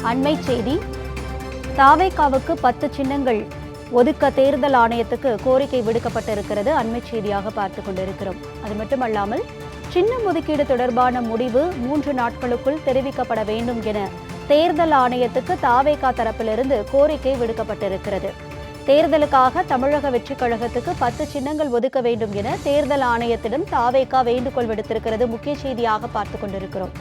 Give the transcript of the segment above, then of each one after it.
அண்மை செய்தி. தாவேகாவுக்கு 10 சின்னங்கள் ஒதுக்க தேர்தல் ஆணையத்துக்கு கோரிக்கை விடுக்கப்பட்டிருக்கிறது. அண்மை செய்தியாக பார்த்துக் கொண்டிருக்கிறோம். அது மட்டுமல்லாமல் சின்னம் ஒதுக்கீடு தொடர்பான முடிவு 3 நாட்களுக்குள் தெரிவிக்கப்பட வேண்டும் என தேர்தல் ஆணையத்துக்கு தாவேகா தரப்பிலிருந்து கோரிக்கை விடுக்கப்பட்டிருக்கிறது. தேர்தலுக்காக தமிழக வெற்றிக் கழகத்துக்கு 10 சின்னங்கள் ஒதுக்க வேண்டும் என தேர்தல் ஆணையத்திடம் தாவேகா வேண்டுகோள் விடுத்திருக்கிறது. முக்கிய செய்தியாக பார்த்துக் கொண்டிருக்கிறோம்.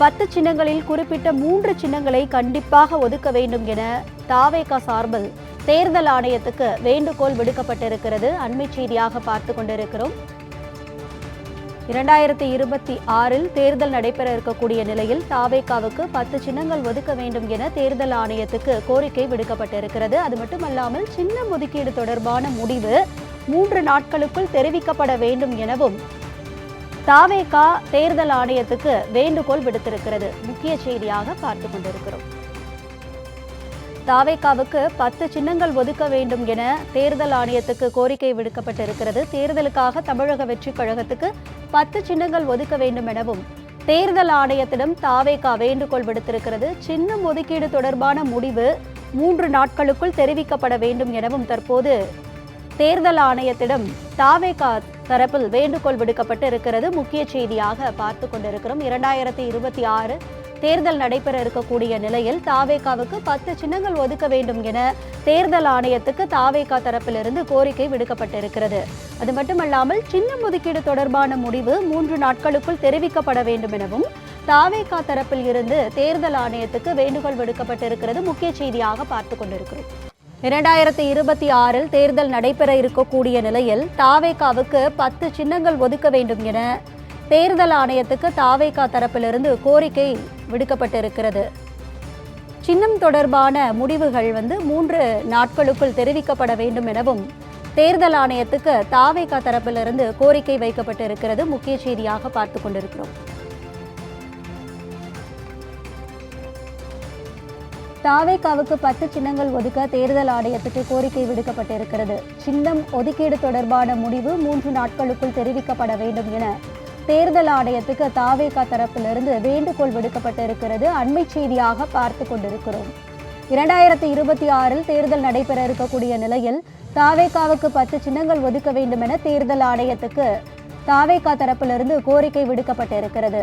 10 சின்னங்களில் குறிப்பிட்ட 3 சின்னங்களை கண்டிப்பாக ஒதுக்க வேண்டும் என தாவேகா சார்பில் தேர்தல் ஆணையத்துக்கு வேண்டுகோள் விடுக்கப்பட்டிருக்கிறது. அண்மை செய்தியாக பார்த்துக் கொண்டிருக்கிறோம். 2026 தேர்தல் நடைபெற இருக்கக்கூடிய நிலையில் தாவேகாவுக்கு 10 சின்னங்கள் ஒதுக்க வேண்டும் என தேர்தல் ஆணையத்துக்கு கோரிக்கை விடுக்கப்பட்டிருக்கிறது. அது மட்டுமல்லாமல் சின்னம் ஒதுக்கீடு தொடர்பான முடிவு 3 நாட்களுக்குள் தெரிவிக்கப்பட வேண்டும் எனவும் தாவேகா தேர்தல் ஆணையத்துக்கு வேண்டுகோள் விடுத்திருக்கிறது. முக்கிய செய்தியாக பார்த்துக் கொண்டிருக்கிறோம். தாவேகாவுக்கு 10 சின்னங்கள் ஒதுக்க வேண்டும் என தேர்தல் ஆணையத்துக்கு கோரிக்கை விடுக்கப்பட்டிருக்கிறது. தேர்தலுக்காக தமிழக வெற்றிக் கழகத்துக்கு 10 சின்னங்கள் ஒதுக்க வேண்டும் எனவும் தேர்தல் ஆணையத்திடம் தாவேகா வேண்டுகோள் விடுத்திருக்கிறது. சின்னம் ஒதுக்கீடு தொடர்பான முடிவு 3 நாட்களுக்குள் தெரிவிக்கப்பட வேண்டும் எனவும் தற்போது தேர்தல் ஆணையத்திடம் தாவேகா தரப்பில் வேண்டுகோள் விடுக்கப்பட்டு இருக்கிறது. முக்கிய செய்தியாக பார்த்துக் கொண்டிருக்கிறோம். 2026 தேர்தல் நடைபெற இருக்கக்கூடிய நிலையில் தாவேகாவுக்கு 10 சின்னங்கள் ஒதுக்க வேண்டும் என தேர்தல் ஆணையத்துக்கு தாவேகா தரப்பிலிருந்து கோரிக்கை விடுக்கப்பட்டிருக்கிறது. அது மட்டுமல்லாமல் சின்னம் ஒதுக்கீடு தொடர்பான முடிவு 3 நாட்களுக்குள் தெரிவிக்கப்பட வேண்டும் எனவும் தாவேகா தரப்பில் இருந்து தேர்தல் ஆணையத்துக்கு வேண்டுகோள் விடுக்கப்பட்டிருக்கிறது. முக்கிய செய்தியாக பார்த்துக் கொண்டிருக்கிறோம். 2026 தேர்தல் நடைபெற இருக்கக்கூடிய நிலையில் தாவேகாவுக்கு 10 சின்னங்கள் ஒதுக்க வேண்டும் என தேர்தல் ஆணையத்துக்கு தாவேகா தரப்பிலிருந்து கோரிக்கை விடுக்கப்பட்டிருக்கிறது. சின்னம் தொடர்பான முடிவுகள் 3 நாட்களுக்குள் தெரிவிக்கப்பட வேண்டும் எனவும் தேர்தல் ஆணையத்துக்கு தாவேகா தரப்பிலிருந்து கோரிக்கை வைக்கப்பட்டிருக்கிறது. முக்கிய செய்தியாக பார்த்துக் கொண்டிருக்கிறோம். தாவேகாவுக்கு 10 சின்னங்கள் ஒதுக்க தேர்தல் ஆணையத்துக்கு கோரிக்கை விடுக்கப்பட்டிருக்கிறது. சின்னம் ஒதுக்கீடு தொடர்பான முடிவு 3 நாட்களுக்குள் தெரிவிக்கப்பட வேண்டும் என தேர்தல் ஆணையத்துக்கு தாவேகா தரப்பிலிருந்து வேண்டுகோள் விடுக்கப்பட்டிருக்கிறது. அண்மை செய்தியாக பார்த்து கொண்டிருக்கிறோம். 2026 தேர்தல் நடைபெற இருக்கக்கூடிய நிலையில் தாவேகாவுக்கு 10 சின்னங்கள் ஒதுக்க வேண்டும் என தேர்தல் ஆணையத்துக்கு தாவேகா தரப்பிலிருந்து கோரிக்கை விடுக்கப்பட்டிருக்கிறது.